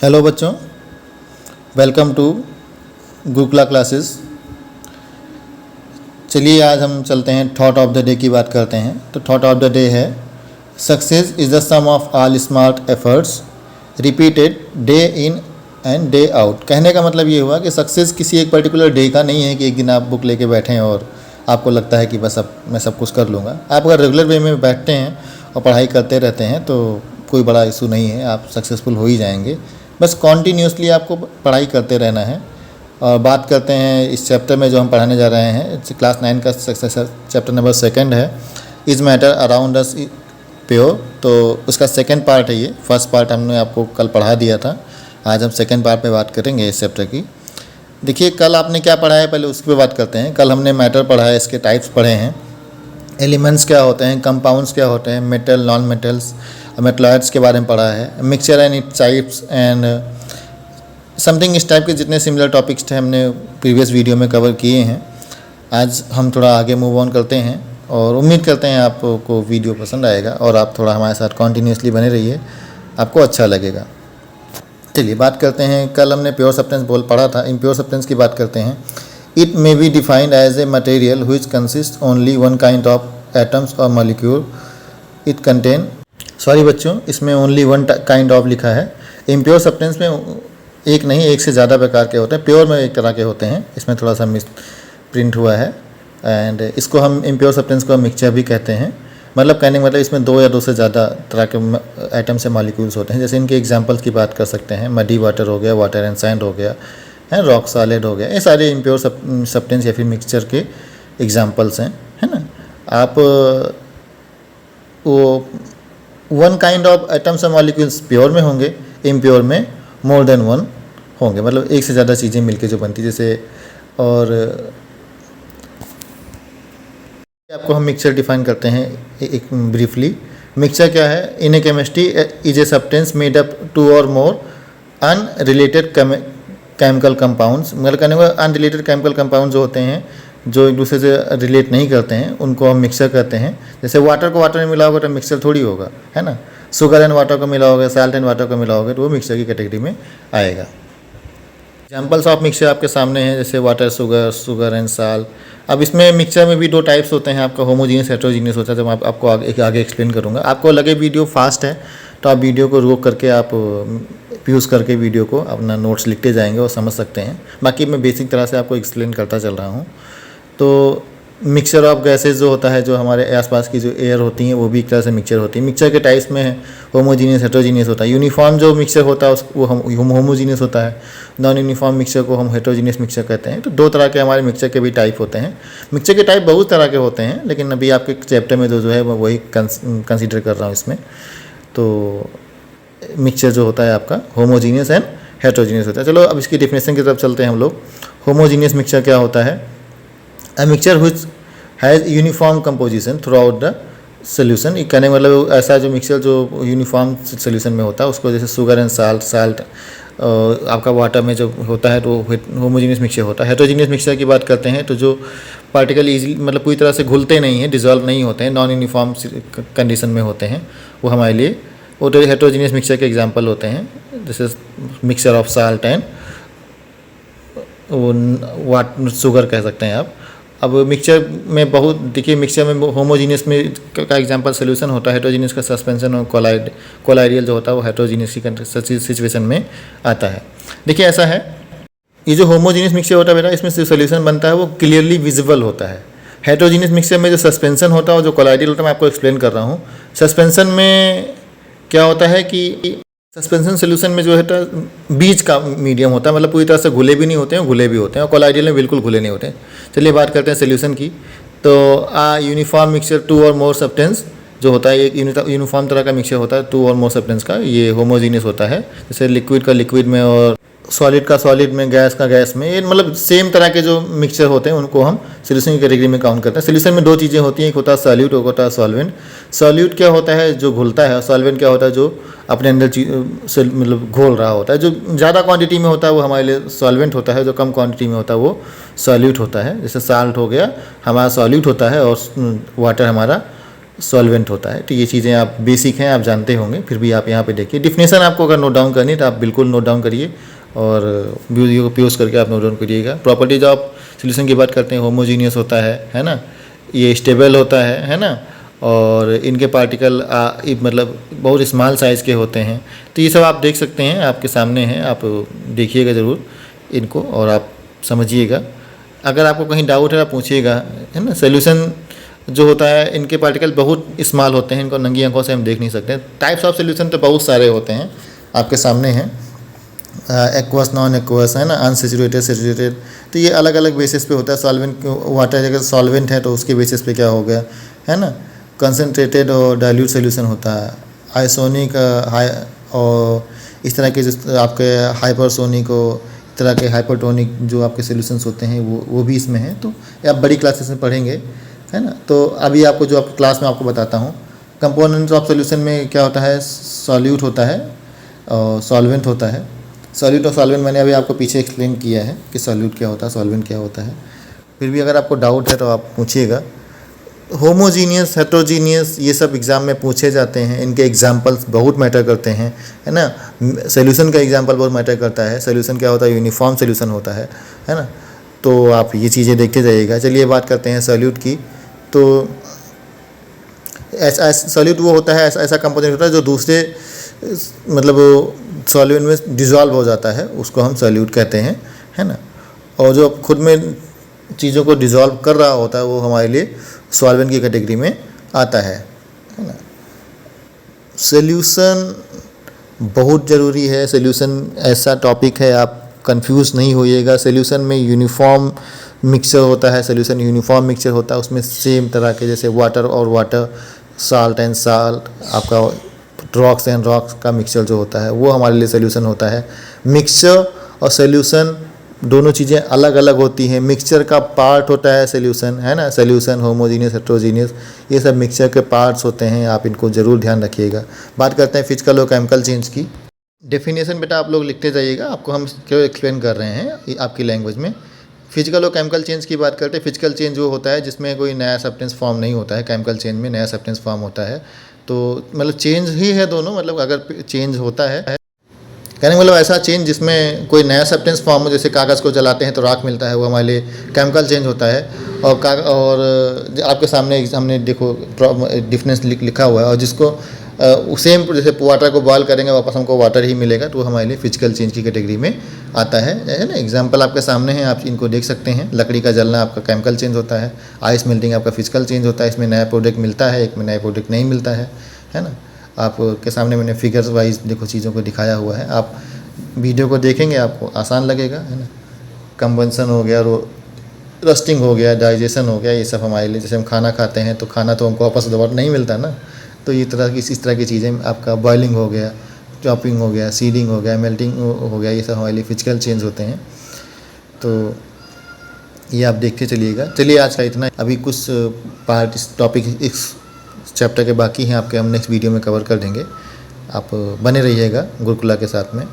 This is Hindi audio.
हेलो बच्चों, वेलकम टू गुरुकुला क्लासेस। चलिए आज हम चलते हैं थॉट ऑफ द डे की बात करते हैं। तो थॉट ऑफ द डे है success is the sum of all smart efforts repeated day in and day out. कहने का मतलब ये हुआ कि सक्सेस किसी एक पर्टिकुलर डे का नहीं है कि एक दिन आप बुक लेके बैठें और आपको लगता है कि बस अब मैं सब कुछ कर लूँगा। आप अगर रेगुलर वे में बैठते हैं और पढ़ाई करते रहते हैं तो कोई बड़ा इशू नहीं है, आप सक्सेसफुल हो ही जाएंगे। बस कॉन्टीन्यूसली आपको पढ़ाई करते रहना है। और बात करते हैं इस चैप्टर में जो हम पढ़ाने जा रहे हैं, क्लास 9 का चैप्टर नंबर 2 है, is matter around us pure. तो उसका सेकंड पार्ट है ये। फर्स्ट पार्ट हमने आपको कल पढ़ा दिया था, आज हम सेकंड पार्ट पे बात करेंगे इस चैप्टर की। देखिए कल आपने क्या पढ़ा है, पहले उसकी पे बात करते हैं। कल हमने मैटर पढ़ा है, इसके टाइप्स पढ़े हैं, एलिमेंट्स क्या होते हैं, कंपाउंड्स क्या होते हैं, मेटल, नॉन मेटल्स, मेटलॉइड्स के बारे में पढ़ा है, mixture and its types and something. इस टाइप के जितने सिमिलर टॉपिक्स थे हमने प्रीवियस वीडियो में कवर किए हैं। आज हम थोड़ा आगे मूव ऑन करते हैं और उम्मीद करते हैं आपको वीडियो पसंद आएगा और आप थोड़ा हमारे साथ कॉन्टीन्यूसली बने रहिए, आपको अच्छा लगेगा। चलिए बात करते हैं, कल हमने प्योर सब्सटेंस पढ़ा था। इम्प्योर सब्सटेंस की बात करते हैं। It may be defined as a material which consist only one kind of atoms or molecule it contain. Sorry बच्चों, इसमें ओनली वन काइंड ऑफ लिखा है। इम्प्योर सब्सटेंस में एक नहीं, एक से ज़्यादा प्रकार के होते हैं। प्योर में एक तरह के होते हैं, इसमें थोड़ा सा मिस प्रिंट हुआ है। एंड इसको हम इम्प्योर सब्सटेंस को मिक्सचर भी कहते हैं। मतलब कहने का मतलब इसमें 2 या 2 से ज़्यादा तरह के एटम्स से मॉलिक्यूल्स होते हैं। जैसे इनके एग्जांपल्स की बात कर सकते हैं, मडी वाटर हो गया, वाटर एंड सैंड हो गया, रॉक सॉलिड हो गया। ये सारे इम्प्योर सब्सटेंस या फिर मिक्सचर के एग्जांपल्स हैं, है ना। आप वो वन काइंड ऑफ एटम्स और मॉलिक्यूल्स प्योर में होंगे, इम्प्योर में मोर देन वन होंगे, मतलब एक से ज़्यादा चीज़ें मिलके जो बनती, जैसे। और आपको हम मिक्सचर डिफाइन करते हैं एक ब्रीफली। मिक्सचर क्या है? In a chemistry is a substance made up 2 और मोर अनरिलेटेड केमिकल कंपाउंड्स। मतलब कहने का अनरिलेटेड केमिकल कंपाउंड जो होते हैं, जो एक दूसरे से रिलेट नहीं करते हैं, उनको हम मिक्सचर कहते हैं। जैसे वाटर को वाटर में मिला होगा तो मिक्सचर थोड़ी होगा, है ना। शुगर एंड वाटर को मिला होगा, साल्ट एंड वाटर को मिला होगा तो वो मिक्सचर की कैटेगरी में आएगा। एग्जाम्पल्स ऑफ मिक्सचर आपके सामने हैं, जैसे वाटर, शुगर एंड साल्ट। अब इसमें मिक्सचर में भी 2 टाइप्स होते हैं आपका, होमोजीनियस, हेटेरोजीनियस होता है। जब आपको आगे एक्सप्लेन करूँगा। आपको लगे वीडियो फास्ट है तो आप वीडियो को रोक करके आप यूज़ करके वीडियो को अपना नोट्स लिखते जाएंगे और समझ सकते हैं। बाकी मैं बेसिक तरह से आपको एक्सप्लेन करता चल रहा हूँ। तो मिक्सचर ऑफ गैसेज जो होता है, जो हमारे आसपास की जो एयर होती हैं, वो भी एक तरह से मिक्सचर होती है। मिक्सचर के टाइप्स में होमोजीनियस, हेटेरोजीनियस होता है। यूनिफॉर्म जो मिक्सचर होता है वो हम होमोजीनियस होता है। नॉन यूनिफॉर्म मिक्सचर को हम हेटेरोजीनियस मिक्सचर कहते हैं। तो 2 तरह के हमारे मिक्सचर के भी टाइप होते हैं। मिक्सचर के टाइप बहुत तरह के होते हैं, लेकिन अभी आपके चैप्टर में जो है मैं वही कंसिडर कर रहा हूँ इसमें। तो मिक्सचर जो होता है आपका होमोजीनियस एंड हेटेरोजीनियस होता है। चलो अब इसकी डेफिनेशन की तरफ चलते हैं हम लोग। होमोजीनियस मिक्सचर क्या होता है? A mixture which has uniform composition throughout the solution। कहने का मतलब ऐसा जो मिक्सचर जो यूनिफॉर्म सोल्यूशन में होता है उसको, जैसे शुगर एंड साल्ट आपका वाटर में जो होता है तो होमोजीनियस मिक्सचर होता है। हेटेरोजीनियस मिक्सचर की बात करते हैं तो जो पार्टिकल इजीली मतलब पूरी तरह से घुलते नहीं हैं, डिजॉल्व नहीं होते हैं, नॉन यूनिफॉर्म कंडीशन में होते हैं, वो हमारे लिए वो हेटेरोजीनियस मिक्सचर के एग्जाम्पल होते हैं। जैसे मिक्सचर ऑफ साल्ट एंड वो शुगर कह सकते हैं आप। अब मिक्सचर में बहुत देखिए, मिक्सचर में होमोजीनियस में का एग्जांपल सोल्यूशन होता है, हेटेरोजीनियस का सस्पेंशन और कोलाइडियल जो होता है वो हेटेरोजीनियस की सिचुएशन में आता है। देखिए ऐसा है, ये जो होमोजीनियस मिक्सचर होता है बेटा, इसमें जो सोल्यूशन बनता है वो क्लियरली विजिबल होता है। हेटेरोजीनियस मिक्सचर में जो सस्पेंशन होता है और जो कोलाइडियल होता है, मैं आपको एक्सप्लेन कर रहा हूँ। सस्पेंशन में क्या होता है कि सस्पेंशन सोल्यूशन में जो है बीच का मीडियम होता है, मतलब पूरी तरह से घुले भी नहीं होते हैं, घुले भी होते हैं, और कोलाइडियल में बिल्कुल घुले नहीं होते हैं। चलिए बात करते हैं सोल्यूशन की। तो यूनिफॉर्म मिक्सचर 2 और मोर सब्सटेंस जो होता है, एक यूनिफॉर्म तरह का मिक्सचर होता है 2 और मोर सब्सटेंस का, ये होमोजीनियस होता है। जैसे लिक्विड का लिक्विड में और सॉलिड का सॉलिड में, गैस का गैस में, ये मतलब सेम तरह के जो मिक्सचर होते हैं उनको हम सोल्यूशन की कैटेगरी में काउंट करते हैं। सोल्यूशन में 2 चीज़ें होती हैं, एक होता है सॉल्यूट, एक होता है सॉल्वेंट। सॉल्यूट क्या होता है? जो घुलता है, और सॉल्वेंट क्या होता है? जो अपने अंदर से मतलब घोल रहा होता है। जो ज़्यादा क्वांटिटी में होता है वो हमारे लिए सॉल्वेंट होता है, जो कम क्वांटिटी में होता है वो सॉल्यूट होता है। जैसे साल्ट हो गया हमारा सॉल्यूट होता है और वाटर हमारा सॉल्वेंट होता है। तो ये चीज़ें आप बेसिक हैं, आप जानते होंगे, फिर भी आप यहाँ पे देखिए। डिफिनेशन आपको अगर नोट डाउन करनी है तो आप बिल्कुल नोट डाउन करिए और वीडियो को पॉज करके आप नोट डाउन करिएगा। प्रॉपर्टीज ऑफ सोल्यूशन की बात करते हैं, होमोजीनियस होता है ना, ये स्टेबल होता है ना, और इनके पार्टिकल मतलब बहुत स्मॉल साइज़ के होते हैं। तो ये सब आप देख सकते हैं, आपके सामने हैं, आप देखिएगा ज़रूर इनको और आप समझिएगा। अगर आपको कहीं डाउट है आप पूछिएगा, है ना। सोल्यूशन जो होता है, इनके पार्टिकल बहुत स्मॉल होते हैं, इनको नंगी आंखों से हम देख नहीं सकते। टाइप्स ऑफ सोल्यूशन तो बहुत सारे होते हैं, आपके सामने हैं, एक्वस, नॉन एक्वस, है ना, अनसेचुरेटेड, सेचुरेटेड। तो ये अलग अलग बेसिस पे होता है। सॉल्वेंट, वाटर अगर सॉल्वेंट है तो उसके बेसिस पे क्या हो गया, है ना। कंसनट्रेटेड और डाइल्यूट सोल्यूशन होता है, आइसोनिक, हाई, और इस तरह के जो आपके हाइपरसोनिक और इस तरह के हाइपरटोनिक जो आपके सोल्यूशंस होते हैं वो भी इसमें हैं। तो ये आप बड़ी क्लासेस में पढ़ेंगे, है ना। तो अभी आपको जो आपकी क्लास में आपको बताता हूँ, कंपोनेंट्स ऑफ सोल्यूशन में क्या होता है, सॉल्यूट होता है और सॉल्वेंट होता है। सॉल्यूट और सॉल्वेंट मैंने अभी आपको पीछे एक्सप्लेन किया है कि सॉल्यूट क्या होता है, सॉल्वेंट क्या होता है। फिर भी अगर आपको डाउट है तो आप पूछिएगा। होमोजीनियस, हेट्रोजीनियस, ये सब एग्ज़ाम में पूछे जाते हैं, इनके एग्जाम्पल्स बहुत मैटर करते हैं, है ना। सोल्यूशन का एग्जाम्पल बहुत मैटर करता है। सोल्यूशन क्या होता है, यूनिफॉर्म सोल्यूशन होता है ना। तो आप ये चीज़ें देखते जाइएगा। चलिए बात करते हैं सॉल्यूट की। तो ऐसा सॉल्यूट वो होता है, ऐसा कंपोनेंट होता है जो दूसरे मतलब सॉल्वेंट में डिज़ोल्व हो जाता है, उसको हम सॉल्यूट कहते हैं, है ना। और जो खुद में चीज़ों को डिज़ोल्व कर रहा होता है वो हमारे लिए सॉल्वेंट की कैटेगरी में आता है ना। सॉल्यूशन बहुत ज़रूरी है। सॉल्यूशन ऐसा टॉपिक है, आप कंफ्यूज नहीं होइएगा। सॉल्यूशन में यूनिफॉर्म मिक्सचर होता है, सॉल्यूशन यूनिफॉर्म मिक्सचर होता है, उसमें सेम तरह के जैसे वाटर और वाटर, साल्ट एंड साल्ट, आपका रॉक्स एंड रॉक्स का मिक्सचर जो होता है वो हमारे लिए सॉल्यूशन होता है। मिक्सचर और सॉल्यूशन दोनों चीज़ें अलग अलग होती हैं। मिक्सचर का पार्ट होता है सॉल्यूशन, है ना। सॉल्यूशन, होमोजीनियस, हेट्रोजीनियस, ये सब मिक्सचर के पार्ट्स होते हैं, आप इनको ज़रूर ध्यान रखिएगा। बात करते हैं फिजिकल और केमिकल चेंज की। डेफिनेशन बेटा आप लोग लिखते जाइएगा, आपको हम क्यों एक्सप्लेन कर रहे हैं आपकी लैंग्वेज में। फिजिकल और केमिकल चेंज की बात करते हैं। फिजिकल चेंज वो होता है जिसमें कोई नया सब्सटेंस फॉर्म नहीं होता है। केमिकल चेंज में नया सब्सटेंस फॉर्म होता है। तो मतलब चेंज ही है दोनों, मतलब अगर चेंज होता है, कहने का मतलब ऐसा चेंज जिसमें कोई नया सब्सटेंस फॉर्म हो, जैसे कागज़ को जलाते हैं तो राख मिलता है, वो हमारे लिए केमिकल चेंज होता है। और आपके सामने हमने देखो डिफरेंस लिखा हुआ है, और जिसको सेम जैसे वाटर को बॉयल करेंगे वापस हमको वाटर ही मिलेगा, तो वो हमारे लिए फिजिकल चेंज की कैटेगरी में आता है ना। एग्जांपल आपके सामने है, आप इनको देख सकते हैं। लकड़ी का जलना आपका केमिकल चेंज होता है, आइस मेल्टिंग आपका फिजिकल चेंज होता है। इसमें नया प्रोडक्ट मिलता है, एक में नया प्रोडक्ट नहीं मिलता है ना। आपके सामने मैंने फिगर्स वाइज देखो चीज़ों को दिखाया हुआ है, आप वीडियो को देखेंगे आपको आसान लगेगा, है ना। कंबंसन हो गया, रस्टिंग हो गया, डाइजेशन हो गया, ये सब हमारे लिए। जैसे हम खाना खाते हैं तो खाना तो हमको वापस दोबारा नहीं मिलता ना, तो ये इस तरह की चीज़ें, आपका बॉइलिंग हो गया, चॉपिंग हो गया, सीडिंग हो गया, मेल्टिंग हो गया, ये सब हमारे लिए फिजिकल चेंज होते हैं। तो ये आप देखते चलिएगा। चलिए आज का इतना। अभी कुछ पार्ट इस टॉपिक इस चैप्टर के बाकी हैं आपके, हम नेक्स्ट वीडियो में कवर कर देंगे। आप बने रहिएगा गुरुकुला के साथ में।